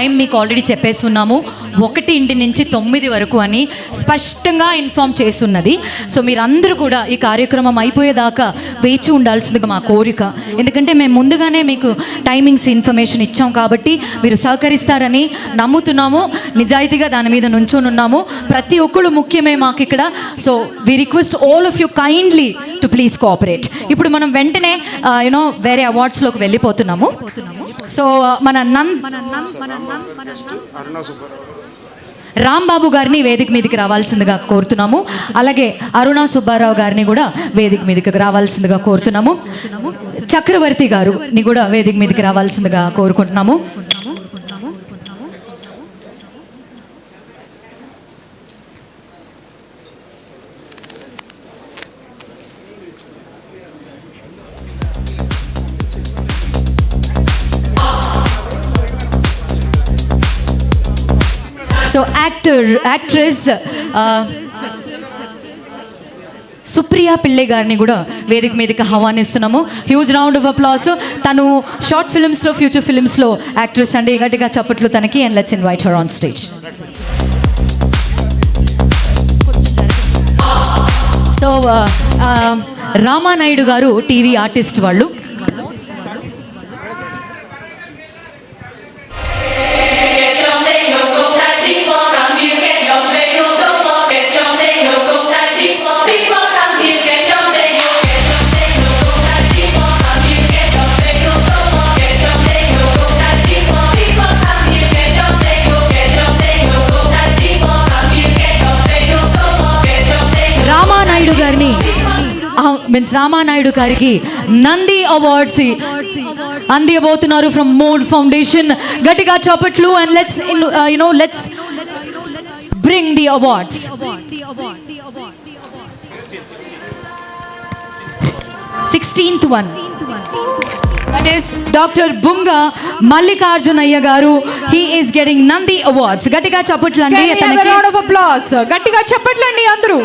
Time మీకు already చెప్పేసి ఉన్నాము, 1 నుంచి 9 వరకు అని స్పష్టంగా ఇన్ఫామ్ చేస్తున్నది. సో మీరందరూ కూడా ఈ కార్యక్రమం అయిపోయేదాకా వేచి ఉండాల్సిందిగా మా కోరిక. ఎందుకంటే మేము ముందుగానే మీకు టైమింగ్స్ ఇన్ఫర్మేషన్ ఇచ్చాం కాబట్టి మీరు సహకరిస్తారని నమ్ముతున్నాము. నిజాయితీగా దాని మీద నుంచొని ఉన్నాము. ప్రతి ఒక్కరు ముఖ్యమే మాకు ఇక్కడ. So we request all of you kindly to please cooperate. ఇప్పుడు మనం వెంటనే వేరే అవార్డ్స్లోకి వెళ్ళిపోతున్నాము. సో మన రాంబాబు గారిని వేదిక మీదకి రావాల్సిందిగా కోరుతున్నాము. అలాగే అరుణా సుబ్బారావు గారిని కూడా వేదిక మీదకి రావాల్సిందిగా కోరుతున్నాము. చక్రవర్తి గారిని కూడా వేదిక మీదకి రావాల్సిందిగా కోరుకుంటున్నాము. సో యాక్ట్రెస్ సుప్రియా పిల్లై గారిని కూడా వేదిక మీదకి ఆహ్వానిస్తున్నాము. Huge round of applause. తను షార్ట్ ఫిల్మ్స్లో, ఫ్యూచర్ ఫిల్మ్స్లో యాక్ట్రెస్ అండి. గట్టిగా చప్పట్లు తనకి. And let's invite her on stage. So Ramanaidu garu TV artist వాళ్ళు. రామానాయుడు గారిని రామానాయుడు గారికి నంది అవార్డ్స్ అందియబోతున్నారు ఫ్రమ్ మోడ్ ఫౌండేషన్. గట్టిగా చప్పట్లు. And let's bring the awards. 16th one, that is Dr. Bunga Mallikarjunayya garu. He is getting Nandi Awards. గట్టిగా చప్పట్లు అండి. A round of applause. గట్టిగా చప్పట్లు అండి అందరూ.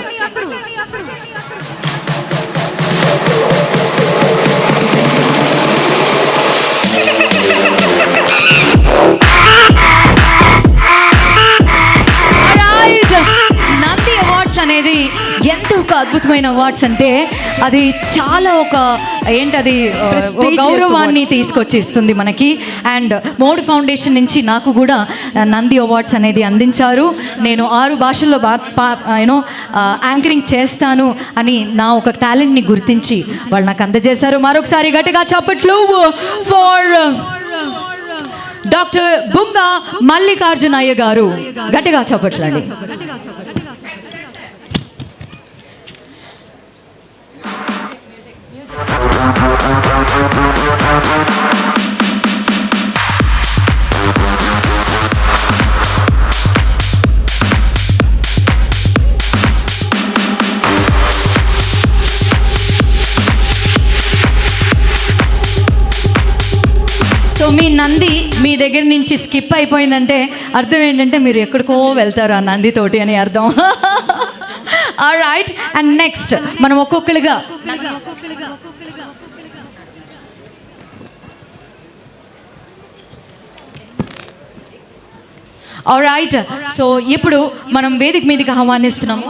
నంది అవార్డ్స్ అనేది ఎంత ఒక అద్భుతమైన అవార్డ్స్ అంటే అది చాలా ఏంటది గౌరవాన్ని తీసుకొచ్చి ఇస్తుంది మనకి. అండ్ మోడ్ ఫౌండేషన్ నుంచి నాకు కూడా నంది అవార్డ్స్ అనేది అందించారు. నేను 6 భాషల్లో యాంకరింగ్ చేస్తాను అని నా ఒక టాలెంట్ని గుర్తించి వాళ్ళు నాకు అందజేశారు. మరొకసారి గట్టిగా చప్పట్లు ఫర్ డాక్టర్ బుంగా మల్లికార్జునయ్య గారు. గట్టిగా చప్పట్లండి. సో మీ నంది మీ దగ్గర నుంచి స్కిప్ అయిపోయిందంటే అర్థం ఏంటంటే మీరు ఎక్కడికో వెళ్తారు ఆ నందితోటి అని అర్థం. ఆల్రైట్. అండ్ నెక్స్ట్ మనం ఒక్కొక్కరిగా ఆల్రైట్. సో ఇప్పుడు మనం వేదిక మీదకి ఆహ్వానిస్తున్నాము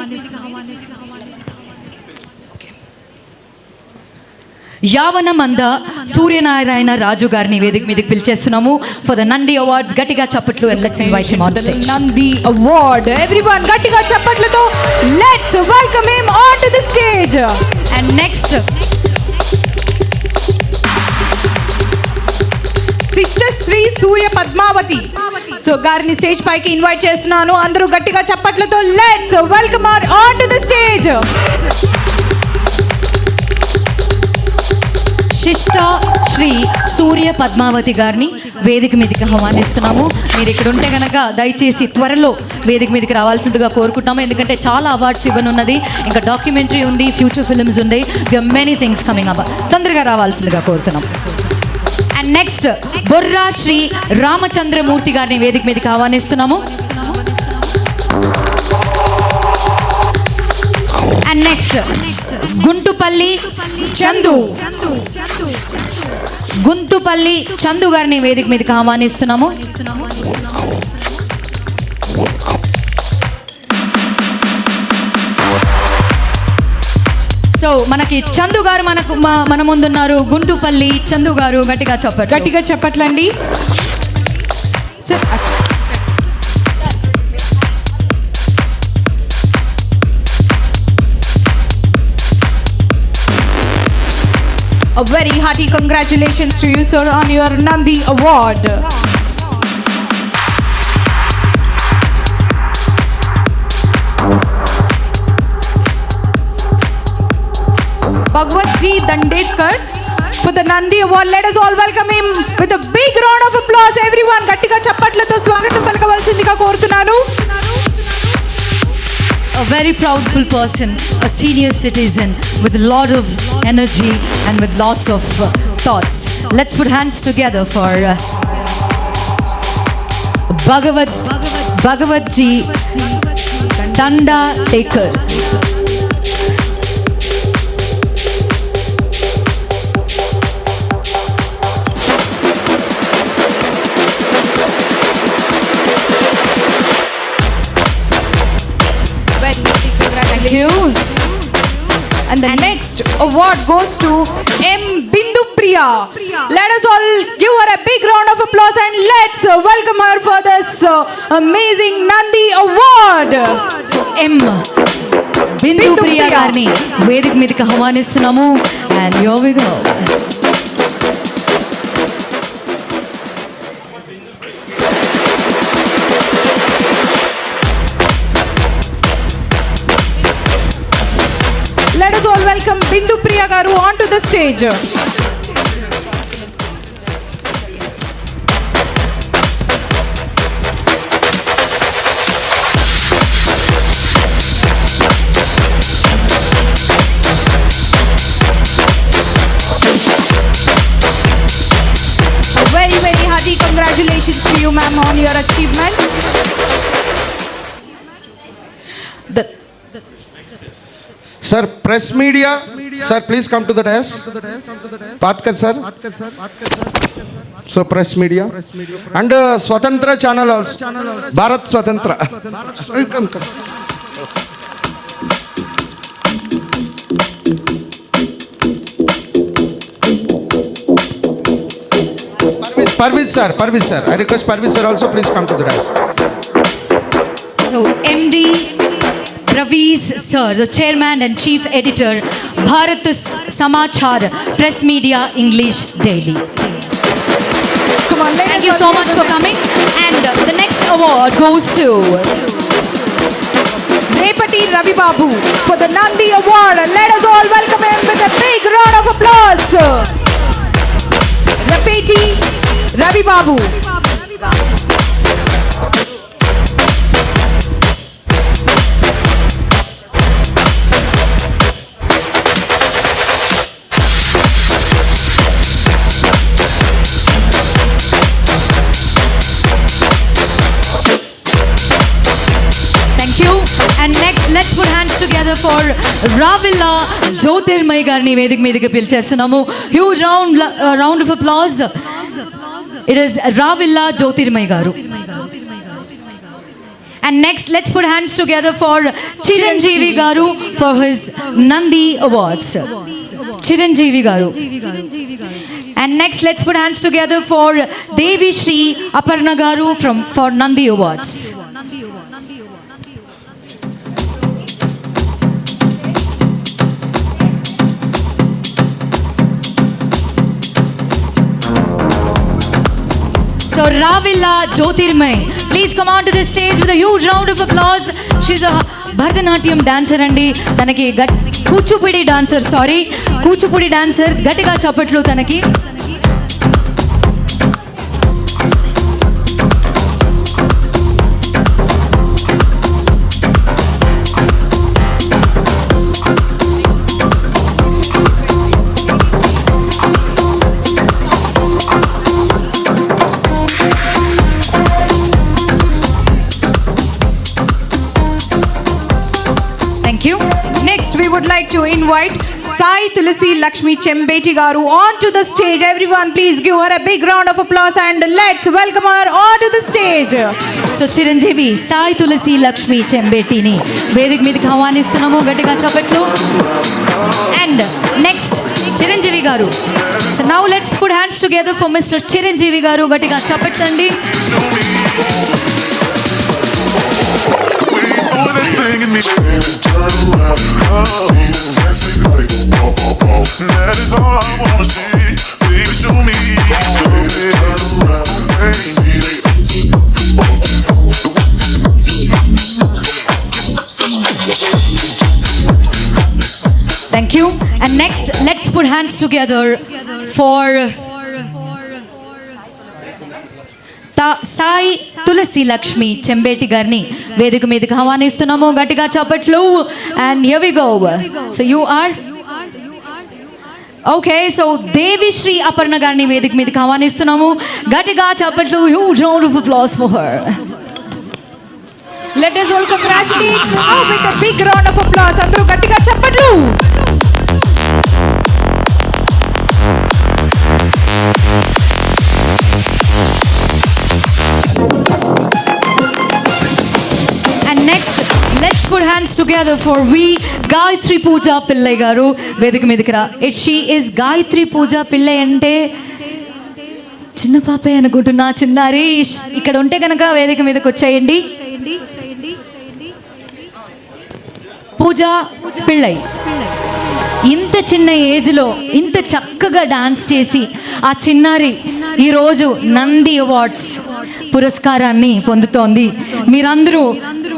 యావనమంద సూర్యనారాయణ రాజు గారిని వేదిక మీదకి పిలిచేస్తున్నాము ఫర్ ద నంది అవార్డ్స్. గట్టిగా చప్పట్లు. And let's invite him on the stage. Nandi award everyone గట్టిగా చప్పట్లతో let's welcome him on to the stage. And next sister Shri Surya Padmavati so గారిని స్టేజ్ పైకి ఇన్వైట్ చేస్తున్నాను. అందరూ గట్టిగా చప్పట్లతో let's welcome her on to the stage. శిష్ట శ్రీ సూర్య పద్మావతి గారిని వేదిక మీదకి ఆహ్వానిస్తున్నాము. మీరు ఇక్కడ ఉంటే కనుక దయచేసి త్వరలో వేదిక మీదకి రావాల్సిందిగా కోరుకుంటున్నాము. ఎందుకంటే చాలా అవార్డ్స్ ఇవ్వనున్నది, ఇంకా డాక్యుమెంటరీ ఉంది, ఫ్యూచర్ ఫిల్మ్స్ ఉంది, మెనీ థింగ్స్ కమింగ్ అప్. తొందరగా రావాల్సిందిగా కోరుతున్నాం. అండ్ నెక్స్ట్ బొర్రా శ్రీ రామచంద్రమూర్తి గారిని వేదిక మీదకి ఆహ్వానిస్తున్నాము. అండ్ నెక్స్ట్ గుంటుపల్లి చందు గారిని వేదిక మీదకి ఆహ్వానిస్తున్నాము. సో మనకి చందు గారు మన ముందున్నారు. గుంటుపల్లి చందు గారు, గట్టిగా చెప్పట్లండి. Sir a very hearty congratulations to you, sir, on your Nandi Award. Bhagwat Ji Dandekar for the Nandi Award. Let us all welcome him with a big round of applause. Everyone, గట్టిగా చప్పట్లతో స్వాగతం పలకవలసిందిగా కోరుతున్నాను. A very proudful person, a senior citizen with a lot of energy and with lots of thoughts. Let's put hands together for Bhagwat Ji Dandekar. Thank you. And the next award goes to M. Bindu Priya. Let us all give her a big round of applause and let's welcome her for this amazing Nandi Award. So M. Bindu Priya గారిని వేదిక మీదకి ఆహ్వానిస్తున్నాము. And here we go. Let us all welcome Bindu Priya garu onto the stage. A very, very hearty congratulations to you, ma'am, on your achievement. Sir, press media, sir, please come to the desk. Patkar sir. So press media and Swatantra channel also. Bharat Swatantra. Come. Parviz sir. I request Parviz sir also please come to the desk. So MD Ravi's sir, the chairman and chief editor, Bharat Samachar Press Media English Daily. Come on, Thank you so much for coming. And the next award goes to Repati Ravi Babu for the Nandi Award. Let us all welcome him with a big round of applause. Repati Ravi Babu. And next, let's put hands together for Ravilla Jyotirmay గారిని వేదిక మీదకి పిలిచేస్తున్నాము. Huge round of applause. It is Ravilla Jyotirmay garu. And next, let's put hands together for Chiranjeevi garu for his Nandi Awards. Chiranjeevi garu. And next, let's put hands together for Devi Shri Aparna garu for Nandi Awards. So Ravilla Jyotirmay, please come on to the stage with a huge round of applause. She's a Bharatanatyam dancer andi. Tanaki Kuchipudi dancer. గట్టిగా చప్పట్లు తనకి. Next, we would like to invite Sai Tulasi Lakshmi Chembeti garu onto the stage. Everyone please give her a big round of applause and let's welcome her onto the stage. So Chiranjeevi Sai Tulasi Lakshmi చెంబేటిని వేదిక మీదకి ఆహ్వానిస్తున్నాము, గట్టిగా చప్పట్లు. And next Chiranjeevi garu. So now let's put hands together for Mister Chiranjeevi garu, గట్టిగా చప్పట్టండి. That is all I wanna see. Baby, show me. Thank you. And next, let's put hands together for Sai Tulasi Lakshmi Chembeti గారిని వేదిక మీదకి ఆహ్వానిస్తున్నాము, గట్టిగా చప్పట్లు. And here we go. So you are okay. So Devishri Aparna గారిని వేదిక మీదకి ఆహ్వానిస్తున్నాము, గట్టిగా చప్పట్లు. Huge round of applause for her. Let us all congratulate her with a big round of applause. అందరూ గట్టిగా చప్పట్లు. And next, let's put hands together for V. Gayatri Pooja Pillai garu వేదిక మీదకి రా. She is Gayatri Pooja Pillai అంటే చిన్న పాపే అనుకుంటున్నా. చిన్నారి ఇక్కడ ఉంటే కనుక వేదిక మీదకి వచ్చేయండి. పూజా పిళ్ళై ఇంత చిన్న ఏజ్లో ఇంత చక్కగా డాన్స్ చేసి ఆ చిన్నారి ఈరోజు నంది అవార్డ్స్ పురస్కారాన్ని పొందుతోంది. మీరందరూ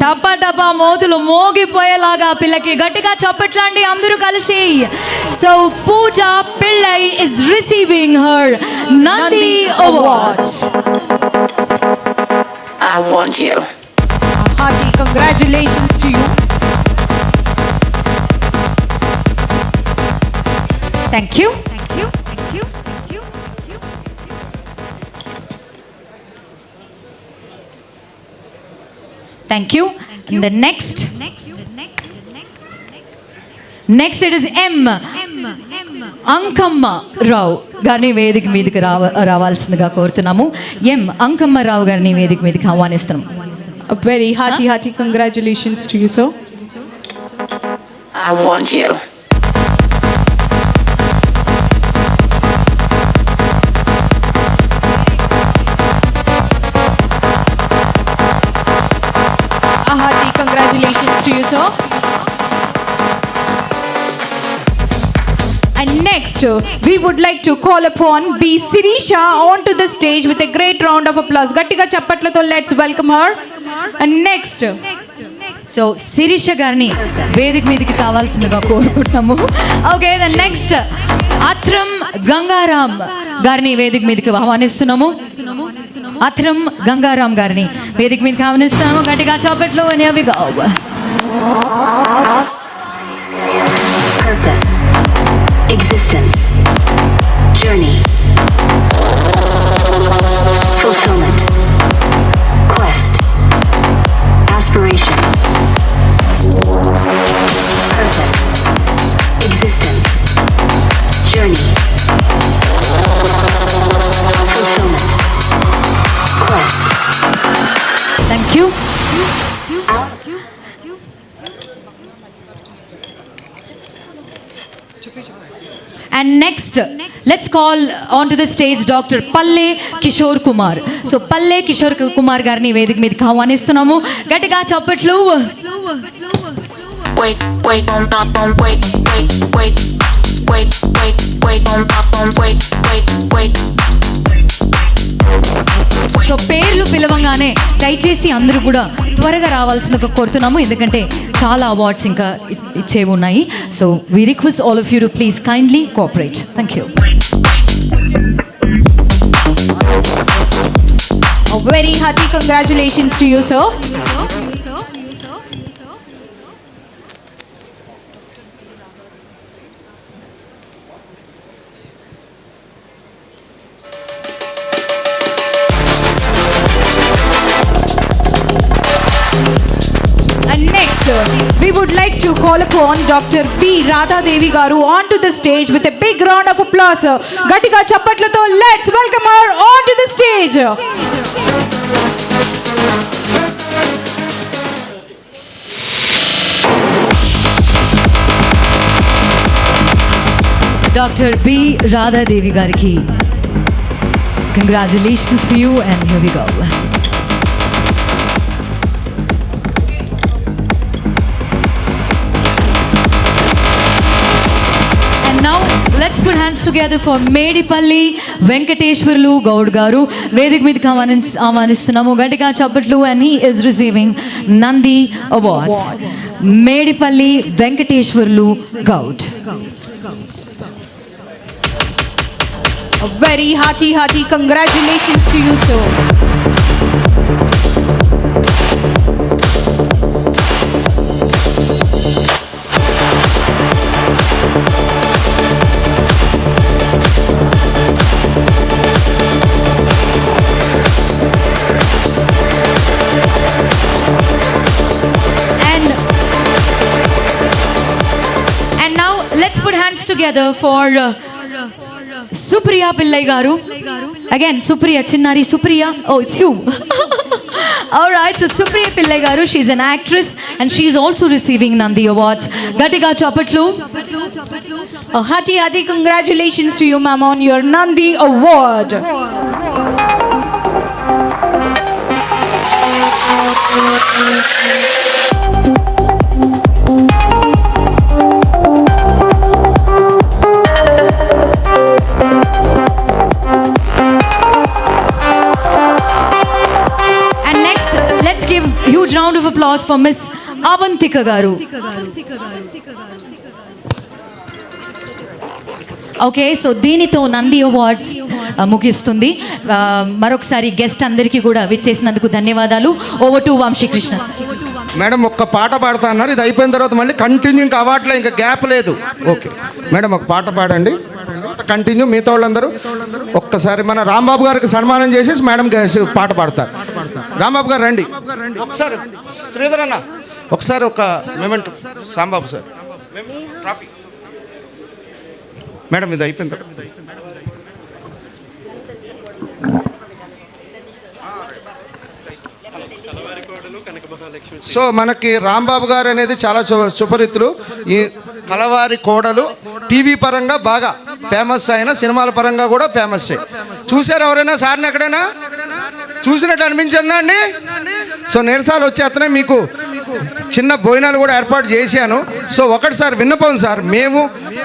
టపా టపా మోతులు మోగిపోయేలాగా పిల్లకి గట్టిగా చప్పట్లండి అందరూ కలిసి. So Pooja Pillai is receiving her Nandi awards. I want you. Hearty congratulations to you. Thank you. Thank you. And the next it is M. Ankamma Rao గారిని వేదిక మీదకి రావాల్సిందిగా కోరుతున్నాము. ఎం అంకమ్మ రావు గారిని వేదిక మీదకి ఆహ్వానిస్తున్నాం. A very hearty congratulations to you, sir. I want you. A hearty congratulations to you, sir. And next, we would like to call upon B. Sirisha onto the stage with a great round of applause. Gattiga chappatlato let's welcome her. And next, so Sirisha గారిని వేదిక మీదకి కావాల్సిందిగా కోరుకుంటున్నాము. Okay, the next Atram Gangaram గారిని వేదిక మీదకి ఆహ్వానిస్తున్నాము. అత్రం గంగారాం గారిని వేదిక మీదకి ఆహ్వానిస్తున్నాము, గట్టిగా చప్పట్లు. Purpose. Existence. Journey. Fulfillment. Quest. Aspiration. Purpose. Existence. Journey. Fulfillment. Quest. Thank you. And next, let's call onto the stage Dr. Palle Kishore Kumar. So Palle Kishore Kumar గారిని వేదిక మీదకి ఆహ్వానిస్తున్నాము, గట్టిగా చప్పట్లు. Wait, wait, on top, on wait, wait, wait, wait, wait, wait, on top, on wait, wait, wait. So పేర్లు పిలవంగానే దయచేసి అందరూ కూడా త్వరగా రావాల్సిందిగా కోరుతున్నాము, ఎందుకంటే చాలా అవార్డ్స్ ఇంకా ఇచ్చేవి ఉన్నాయి. So we request all of you to please kindly cooperate. Thank you. a very hearty congratulations to you, sir. And next, we would like to call upon Dr. B. Radha Devi Garu onto the stage with a big round of applause. Gatiga chapatlato, let's welcome her onto the stage. Dr. B. Radha Devi Gariki. Congratulations for you, and here we go. And now let's put hands together for Medipalli Venkateshwarlu Gaud Garu. Vedik మీదకి ఆహ్వానిస్తున్నాము గట్టిగా చప్పట్లు, and he is receiving Nandi Awards. Medipalli Venkateshwarlu Gaud. A very hearty congratulations to you, sir. And now let's put hands together for Supriya Pillai Garu. Again, Supriya, Chinnari Supriya. Oh, it's you. All right, so Supriya Pillai Garu, she's an actress and she's also receiving Nandi Awards. Gatiga chapatlu. A hearty congratulations to you, ma'am, on your Nandi Award. Huge round of applause for Miss Avantika Garu. Okay, so దీనితో Nandi awards ముగిస్తుంది. మరొకసారి guest అందరికీ కూడా విచ్చేసినందుకు ధన్యవాదాలు. Over to Vamshikrishna sir. Madam ఒక్క పాట పాడుతా అన్నారు, ఇది అయిపోయిన తర్వాత మళ్ళీ కంటిన్యూ, ఇంకా అవార్డులో ఇంకా గ్యాప్ లేదు. ఓకే మేడం, ఒక పాట పాడండి, తర్వాత కంటిన్యూ. మిగతా వాళ్ళందరూ ఒక్కసారి మన రాంబాబు గారికి సన్మానం చేసేసి మేడం పాట పాడతారు. రాంబాబు గారు రండి ఒకసారి. శ్రీధర్ అన్న ఒకసారి ఒక memento. Sambabu sir trophy. Madam ఇది అయిపోయింది. సో మనకి రాంబాబు గారు అనేది చాలా సుపరితులు. ఈ కలవారి కోడలు టీవీ పరంగా బాగా ఫేమస్ అయిన, సినిమాల పరంగా కూడా ఫేమస్. చూసారు ఎవరైనా సార్ని ఎక్కడైనా? చూసినట్టు అనిపించిందా అండి? సో నీరసాలు వచ్చేస్తున్నాయి, మీకు చిన్న భోజనాలు కూడా ఏర్పాటు చేశాను. సో ఒకటి సార్ విన్నపం సార్, మేము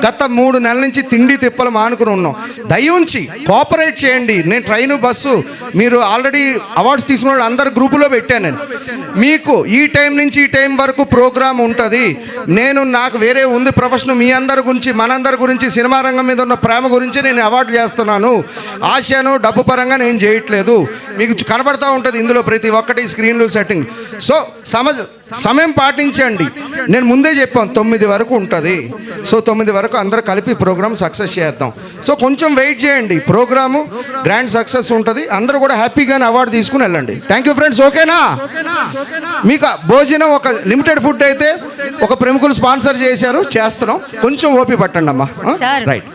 గత 3 నెలల నుంచి తిండి తిప్పలు మానుకుని ఉన్నాం. దయవుంచి కోఆపరేట్ చేయండి. నేను ట్రైను బస్సు మీరు ఆల్రెడీ అవార్డ్స్ తీసుకున్న వాళ్ళు అందరు గ్రూపులో పెట్టాను. నేను మీకు ఈ టైం నుంచి ఈ టైం వరకు ప్రోగ్రామ్ ఉంటుంది. నాకు వేరే ఉంది ప్రొఫెషన్. మీ అందరి గురించి, మనందరి గురించి, సినిమా రంగం మీద ఉన్న ప్రేమ గురించి నేను అవార్డు చేస్తున్నాను. ఆశను డబ్బు పరంగా నేను చేయట్లేదు. మీకు కనబడతా ఉంటుంది ఇందులో ప్రతి ఒక్కటి స్క్రీన్లో సెట్టింగ్. సో సమయం పాటించండి. నేను ముందే చెప్పాను 9 వరకు ఉంటుంది. సో 9 వరకు అందరూ కలిపి ప్రోగ్రామ్ సక్సెస్ చేద్దాం. సో కొంచెం వెయిట్ చేయండి, ప్రోగ్రాము గ్రాండ్ సక్సెస్ ఉంటుంది. అందరూ కూడా హ్యాపీగానే అవార్డు తీసుకుని వెళ్ళండి. Thank you friends. ఓకేనా? మీకు భోజనం ఒక లిమిటెడ్ ఫుడ్ అయితే ఒక ప్రముఖులు స్పాన్సర్ చేశారు, చేస్తున్నాం. కొంచెం ఓపి పట్టండి అమ్మా. రైట్.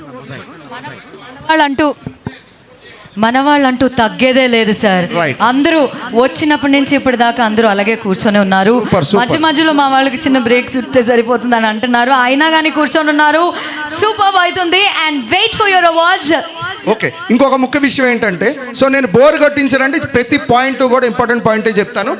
మన వాళ్ళంటూ తగ్గేదే లేదు సార్. అందరూ వచ్చినప్పటి నుంచి ఇప్పటిదాకా అందరూ అలాగే కూర్చొని ఉన్నారు. మధ్య మధ్యలో మా వాళ్ళకి చిన్న బ్రేక్స్ ఇస్తే సరిపోతుంది అని అంటున్నారు, అయినా కానీ కూర్చొని ఉన్నారు. సూపర్ అవుతుంది. And wait for your awards. Okay, ఇంకొక ముఖ్య విషయం ఏంటంటే, సో నేను బోర్ కొట్టించానంటే ప్రతి పాయింట్ కూడా ఇంపార్టెంట్ పాయింటే చెప్తాను.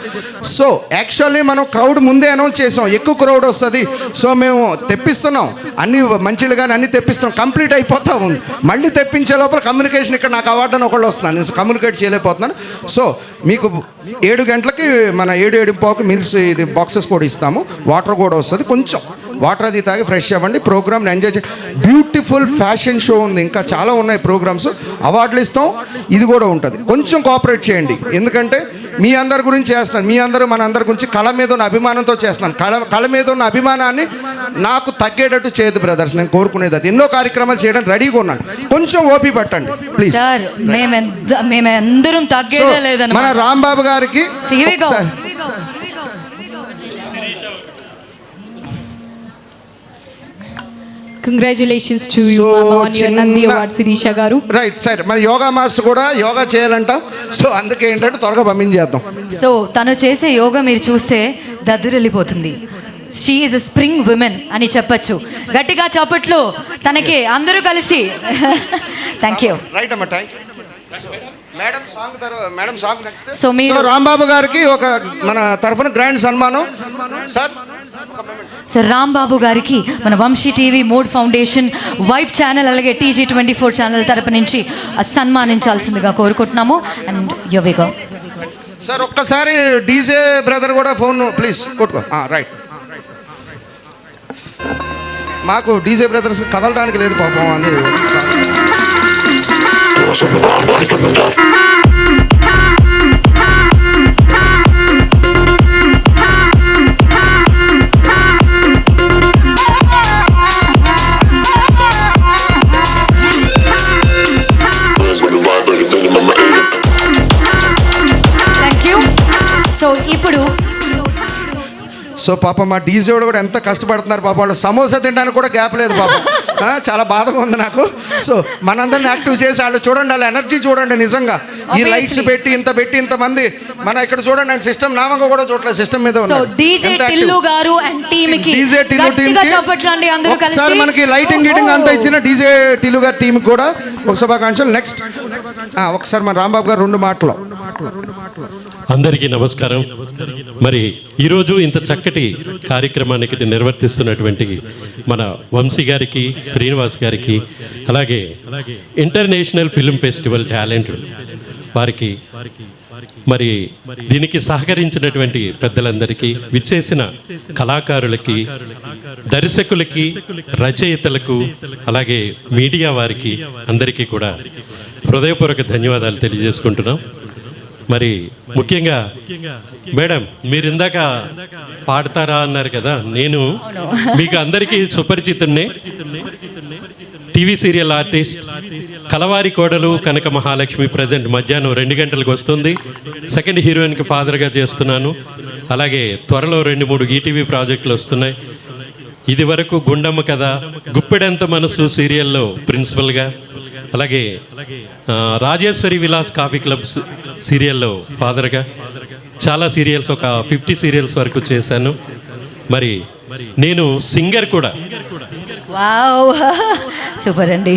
సో యాక్చువల్లీ మనం క్రౌడ్ ముందే అనౌన్స్ చేసాం, ఎక్కువ క్రౌడ్ వస్తుంది. సో మేము తెప్పిస్తున్నాం అన్ని మంచిలు కానీ అన్ని తెప్పిస్తున్నాం, కంప్లీట్ అయిపోతా ఉంది. మళ్ళీ తెప్పించే లోపల కమ్యూనికేషన్ ఇక్కడ నాకు అవార్డు ఒకళ్ళు వస్తున్నాను, నేను కమ్యూనికేట్ చేయలేకపోతున్నాను. సో మీకు 7 గంటలకి మన 7:15 మీల్స్ ఇది బాక్సెస్ కూడా ఇస్తాము. వాటర్ కూడా వస్తుంది. కొంచెం వాటర్ అది తాగి ఫ్రెష్ అవ్వండి. ప్రోగ్రామ్ని ఎంజాయ్ చేయండి. బ్యూటిఫుల్ ఫ్యాషన్ షో ఉంది, ఇంకా చాలా ఉన్నాయి ప్రోగ్రామ్స్. అవార్డులు ఇస్తాం, ఇది కూడా ఉంటుంది. కొంచెం కోఆపరేట్ చేయండి, ఎందుకంటే మీ అందరి గురించి చేస్తున్నాను. మీ అందరూ మన అందరి గురించి కళ మీద ఉన్న అభిమానంతో చేస్తున్నాను. కళ మీద ఉన్న అభిమానాన్ని నాకు తగ్గేటట్టు చేయదు బ్రదర్స్, నేను కోరుకునేది అది. ఎన్నో కార్యక్రమాలు చేయడానికి రెడీగా ఉన్నాను. కొంచెం ఓపి పట్టండి ప్లీజ్. మేమందరం తగ్గేదే లేదన్న మన రాంబాబు గారికి congratulations to you So, on your Nandi award Sirisha garu. Right sir, మరి యోగా మాస్టర్ కూడా యోగా చేయాలంట. సో అందుకే ఏంటంటే త్వరగా పంపించేద్దాం. సో తను చేసే యోగా మీరు చూస్తే దద్దురెళ్ళిపోతుంది. She is a spring women అని చెప్పచ్చు. గట్టిగా చప్పట్లు తనకి అందరూ కలిసి. Thank you. రైట్ అమ్మా, థ్యాంక్ యూ. మేడం సాంగ్ తర్వాత మేడం సాంగ్ నెక్స్ట్. సో మీరు రాంబాబు గారికి ఒక మన తరఫున గ్రాండ్ సన్మానం సార్. సో రాంబాబు గారికి మన Vamsi TV mode foundation vibe channel అలాగే TG24 ఛానల్ తరపు నుంచి సన్మానించాల్సిందిగా కోరుకుంటున్నాము. అండ్ యువిగో సార్ ఒక్కసారి డీజే బ్రదర్ కూడా ఫోన్ ప్లీజ్ కొట్టుకో. రైట్, మాకు డీజే బ్రదర్స్ కదలడానికి లేదు పాపం అని. Thank you. సో ఇప్పుడు సో పాపం మా డీజే కూడా ఎంత కష్టపడుతున్నారు పాపం. వాళ్ళు సమోసా తినడానికి కూడా గ్యాప్ లేదు పాపం. చాలా బాధగా ఉంది నాకు. సో మనందరిని యాక్టివ్ చేసి వాళ్ళు చూడండి, వాళ్ళ ఎనర్జీ చూడండి. నిజంగా ఈ లైట్స్ పెట్టి ఇంతమంది మన ఇక్కడ చూడండి. అండ్ సిస్టమ్ నామంగా కూడా చూడలేదు, సిస్టమ్ మీద సో డీజే టిల్లు గారు అండ్ టీమ్ కి డీజే టిల్లు టీమ్ కి చప్పట్లండి అందరూ కలిసి. ఒకసారి మనకి లైటింగ్ గీటింగ్ అంతా ఇచ్చిన డీజే టిల్లు గారి టీమ్ కూడా ఒక శుభాకాంక్షలు. నెక్స్ట్ ఒకసారి మన రాంబాబు గారు 2 మాటలు. అందరికీ నమస్కారం. మరి ఈరోజు ఇంత చక్కటి కార్యక్రమానికి నిర్వర్తిస్తున్నటువంటి మన వంశీ గారికి, శ్రీనివాస్ గారికి, అలాగే ఇంటర్నేషనల్ ఫిల్మ్ ఫెస్టివల్ టాలెంట్ వారికి, మరి దీనికి సహకరించినటువంటి పెద్దలందరికీ, విచ్చేసిన కళాకారులకి, దర్శకులకి, రచయితలకు, అలాగే మీడియా వారికి అందరికీ కూడా హృదయపూర్వక ధన్యవాదాలు తెలియజేసుకుంటున్నాం. మరి ముఖ్యంగా మేడం మీరు ఇందాక పాడతారా అన్నారు కదా. నేను మీకు అందరికీ సుపరిచితున్నే. టీవీ సీరియల్ ఆర్టిస్ట్, కలవారి కోడలు కనక మహాలక్ష్మి ప్రజెంట్ మధ్యాహ్నం 2 గంటలకు వస్తుంది. సెకండ్ హీరోయిన్కి ఫాదర్గా చేస్తున్నాను. అలాగే త్వరలో 2-3 ఈటీవీ ప్రాజెక్టులు వస్తున్నాయి. ఇది వరకు గుండమ్మ కథ, గుప్పెడంత మనసు సీరియల్లో ప్రిన్సిపల్గా, అలాగే రాజేశ్వరి విలాస్ కాఫీ క్లబ్ సీరియల్లో ఫాదర్గా, చాలా సీరియల్స్ ఒక 50 సీరియల్స్ వరకు చేశాను. మరి నేను సింగర్ కూడా. వావ్, సూపర్ అండి.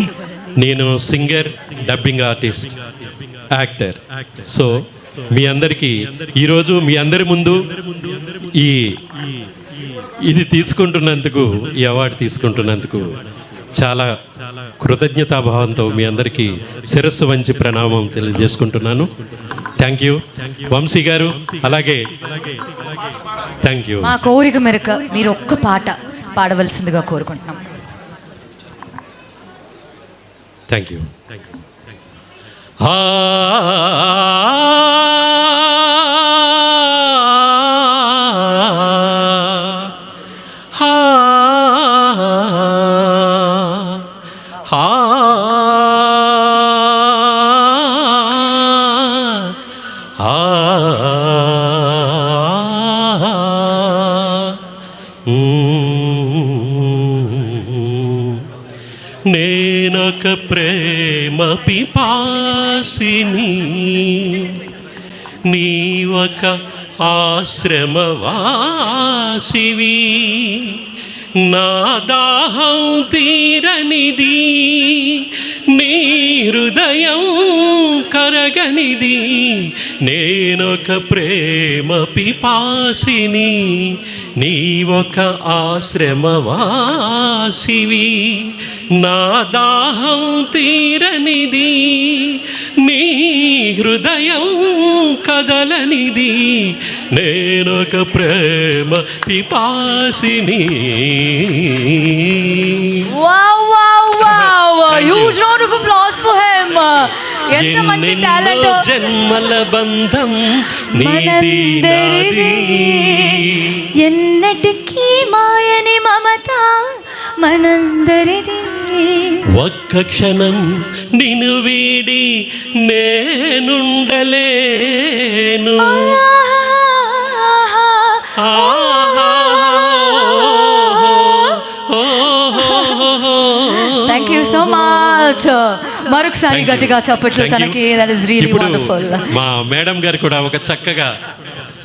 నేను singer, dubbing artist, actor. So మీ అందరికీ ఈరోజు మీ అందరి ముందు ఇది తీసుకుంటున్నందుకు, ఈ అవార్డు తీసుకుంటున్నందుకు చాలా కృతజ్ఞతాభావంతో మీ అందరికీ శిరస్సు వంచి ప్రణామం తెలియజేసుకుంటున్నాను. థ్యాంక్ యూ వంశీ గారు. అలాగే థ్యాంక్ యూ. మా కోరిక మేరకు మీరు ఒక్క పాట పాడవలసిందిగా కోరుకుంటున్నాం. Thank you. నేనొక ప్రేమ పిపాసిని, నీవొక ఆశ్రమవాసివి, నా దాహం తీరనిది, నీ హృదయం కరగనిది. నేనొక ప్రేమ పిపాసిని, నీవొక ఆశ్రమవాసివి, నా దాహం తీరనిది, నీ హృదయం కదలనిది. నేనొక ప్రేమ పిపాసిని. Huge round of applause for him. ఎంత మంచి టాలెంట్. జన్మల బంధం నీది నాది, ఎన్నటికీ మాయని మమత మనందరిది. ఒక్క క్షణం నిన్ను వీడి నేనుండలేను. మచ్. మరొకసారి Thank you. గట్టిగా చప్పట్లు Thank you. తనకి. దట్ ఇస్ రియల్లీ ఇప్పుడు వండర్ఫుల్. మా మేడం గారు కూడా ఒక చక్కగా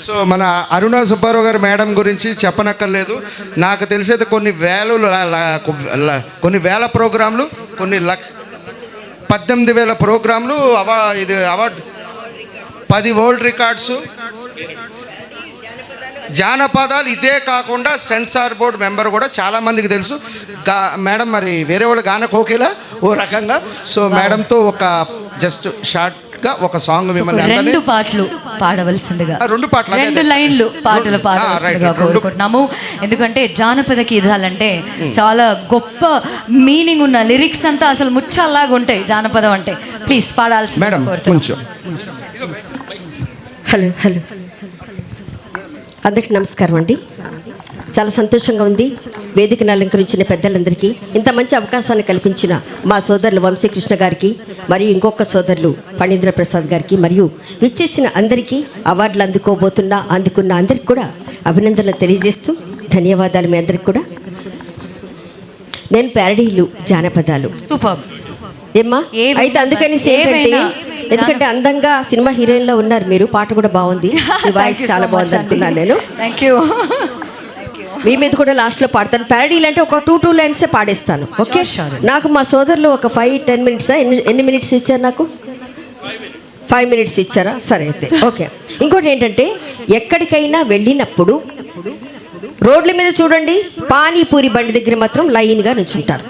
సో మన అరుణ సుబ్బారావు గారు మేడం గురించి చెప్పనక్కర్లేదు. నాకు తెలిసేది కొన్ని వేల ప్రోగ్రాంలు, కొన్ని 18,000 ప్రోగ్రాంలు, అవార్డు 10 వరల్డ్ రికార్డ్స్, జానపదాలు. ఇదే కాకుండా సెన్సార్ బోర్డు మెంబర్ కూడా చాలామందికి తెలుసు. మేడం మరి వేరే వాళ్ళు గాన కోకిల ఓ రకంగా. సో మేడంతో ఒక జస్ట్ షార్ట్గా ఒక సాంగ్ మిమ్మల్ని 2 పాటలు పాడవలసిందిగా, 2 పాటలు, 2 లైన్లు పాటలు పాడవలసిందిగా కోరుకుంటున్నాము. ఎందుకంటే జానపద గీతాలంటే చాలా గొప్ప మీనింగ్ ఉన్న లిరిక్స్ అంతా అసలు ముచ్చల్లాగా ఉంటాయి జానపదం అంటే. ప్లీజ్ పాడాల్సింది మేడం కొంచెం. హలో హలో అందరికీ నమస్కారం అండి. చాలా సంతోషంగా ఉంది వేదికను అలంకరించిన పెద్దలందరికీ, ఇంత మంచి అవకాశాన్ని కల్పించిన మా సోదరులు వంశీకృష్ణ గారికి, మరియు ఇంకొక సోదరులు ఫణీంద్ర ప్రసాద్ గారికి, మరియు విచ్చేసిన అందరికీ, అవార్డులు అందుకున్న అందరికీ కూడా అభినందనలు తెలియజేస్తూ ధన్యవాదాలు మీ అందరికి కూడా. నేను ప్యారడీలు జానపదాలు సూపర్ ఏమ్మా అయితే అందుకని ఏంటంటే, ఎందుకంటే అందంగా సినిమా హీరోయిన్ లో ఉన్నారు మీరు, పాట కూడా బాగుంది, మీ వాయిస్ చాలా బాగుంది అనుకున్నాను నేను. Thank you. మీ మీద కూడా లాస్ట్లో పాడతాను. ప్యారడీలు అంటే ఒక 2 లైన్సే పాడేస్తాను. ఓకే, నాకు మా సోదరులు ఒక 5-10 మినిట్స్, ఎన్ని మినిట్స్ ఇచ్చారు నాకు? 5 మినిట్స్ ఇచ్చారా? సరే అయితే ఓకే. ఇంకోటి ఏంటంటే, ఎక్కడికైనా వెళ్ళినప్పుడు రోడ్ల మీద చూడండి, పానీపూరి బండి దగ్గర మాత్రం లైన్గా నుంచుంటారు.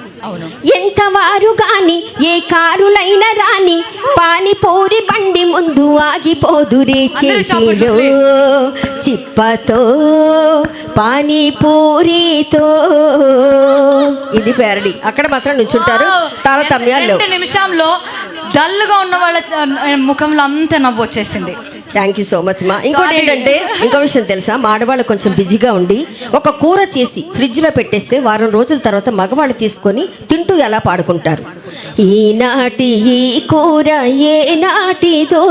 ఎంత వారు గాని ఏ కారులైనా రాని, పానీపూరి బండి ముందు ఆగిపోదురే, చేతిలో చిప్పతో పానీపూరితో. ఇది ప్యారడీ. అక్కడ మాత్రం నుంచుంటారు తారతమ్యాల్లో. 2 నిమిషంలో డల్గా ఉన్న వాళ్ళ ముఖంలో అంత నవ్వు వచ్చేసింది. థ్యాంక్ యూ సో మచ్ మా. ఇంకోటి ఏంటంటే, ఇంకో విషయం తెలుసా, మా ఆడవాళ్ళు కొంచెం బిజీగా ఉండి ఒక కూర చేసి ఫ్రిడ్జ్లో పెట్టేస్తే వారం రోజుల తర్వాత మగవాళ్ళు తీసుకొని తింటూ ఎలా పాడుకుంటారు. ఈనాటి ఈ కూర ఏ నాటిదో,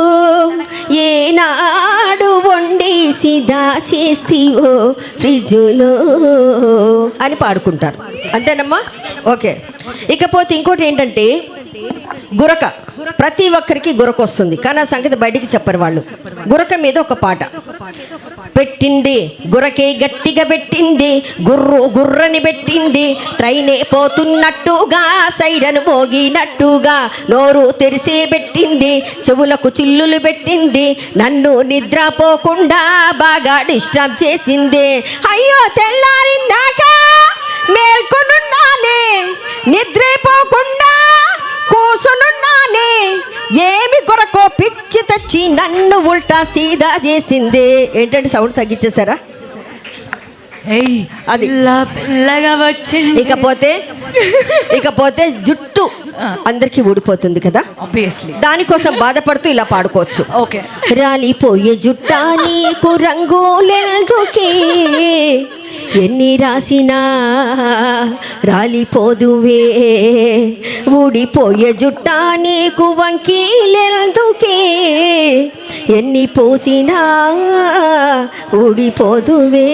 ఏనాడు వండేసి దాచేస్తివో ఫ్రిడ్జ్లో అని పాడుకుంటారు. అంతేనమ్మా? ఓకే. ఇకపోతే ఇంకోటి ఏంటంటే, గురక. ప్రతి ఒక్కరికి గురక వస్తుంది, కానీ ఆ సంగతి బయటికి చెప్పరు వాళ్ళు. గురక మీద ఒక పాట పెట్టింది, గురకే గట్టిగా పెట్టింది, గుర్రని పెట్టింది, ట్రైనే పోతున్నట్టుగా, సైరన్ మోగినట్టుగా, నోరు తెరిసే పెట్టింది, చెవులకు చిల్లులు పెట్టింది, నన్ను నిద్రపోకుండా బాగా డిస్టర్బ్ చేసింది. అయ్యో తెల్లారిందాక మేల్కొనున్నానే, నిద్రపోకుండా కూసునున్నానే, ఏమి కొరకో పిచ్చి తెచ్చి నన్ను ఉల్టా సీదా చేసిందే. ఏంటంటే సౌండ్ తగ్గించేశారా? అది ఇకపోతే జుట్టు అందరికి ఊడిపోతుంది కదా, దానికోసం బాధపడుతూ ఇలా పాడుకోవచ్చు. ఓకే. రాలిపోయే జుట్టా నీకు రంగులెందుకే, ఎన్ని రాసినా రాలిపోదువే, ఊడిపోయే జుట్టా నీకు వంకీలెందుకే, ఎన్ని పోసినా ఊడిపోదువే.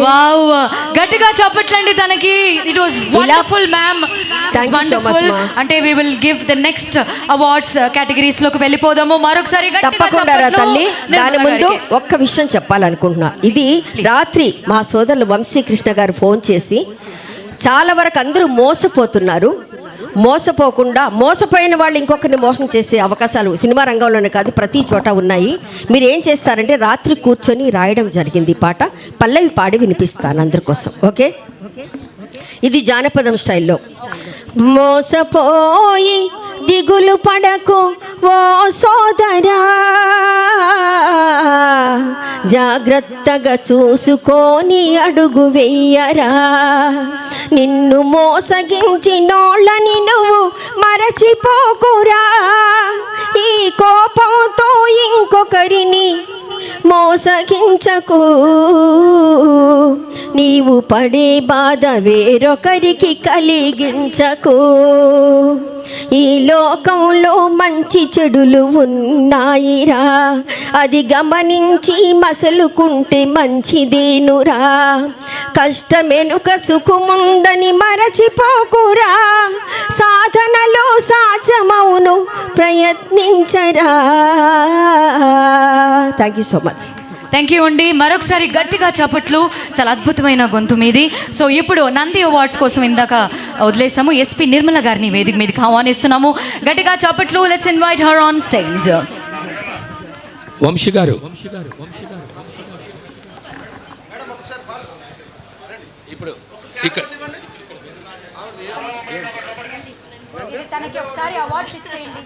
వావ్, గట్టిగా చెప్పట్లండి తనకి. It was wonderful ma'am, wonderful. అంటే we will give the next awards categories లోకి వెళ్ళిపోదాము. మరొకసారి తప్పకుండా రా తల్లి. దాని ముందు ఒక్క విషయం చెప్పాలనుకుంటున్నా. ఇది రాత్రి మా సోదరులు వంశీకృష్ణ గారు ఫోన్ చేసి, చాలా వరకు అందరూ మోసపోతున్నారు, మోసపోయిన వాళ్ళు ఇంకొకరిని మోసం చేసే అవకాశాలు సినిమా రంగంలోనే కాదు ప్రతి చోట ఉన్నాయి. మీరు ఏం చేస్తారంటే, రాత్రి కూర్చొని రాయడం జరిగింది పాట, పల్లవి పాడి వినిపిస్తాను అందరి కోసం. ఓకే, ఇది జానపదం స్టైల్లో. మోసపోయి దిగులు పడకు ఓ సోదరా, జాగ్రత్తగా చూసుకొని అడుగు వెయ్యరా, నిన్ను మోసగించినోళ్ళని నువ్వు మరచిపోకురా, ఈ కోపంతో ఇంకొకరిని మోసగించకు, నీవు పడే బాధ వేరొకరికి కలిగించకు, ఈ లోకంలో మంచి చెడులు ఉన్నాయిరా, అది గమనించి మసలుకుంటే మంచిదేనురా. కష్టమెనుక సుఖముందని మరచిపోకురా, సాధనలో సాధ్యమవును ప్రయత్నించరా. Thank you so much. Thank you అండి. మరొకసారి గట్టిగా చప్పట్లు. చాలా అద్భుతమైన గొంతు మీది. సో ఇప్పుడు నంది అవార్డ్స్ కోసం ఇందాక వదిలేసాము. ఎస్పీ నిర్మల గారిని వేదిక మీదకి ఆహ్వానిస్తున్నాము. గట్టిగా చప్పట్లు. Let's invite her on stage. Vamsi గారు ఇప్పుడు ఇక్కడ తనకి ఒకసారి అవార్డ్స్ ఇచ్చేయండి.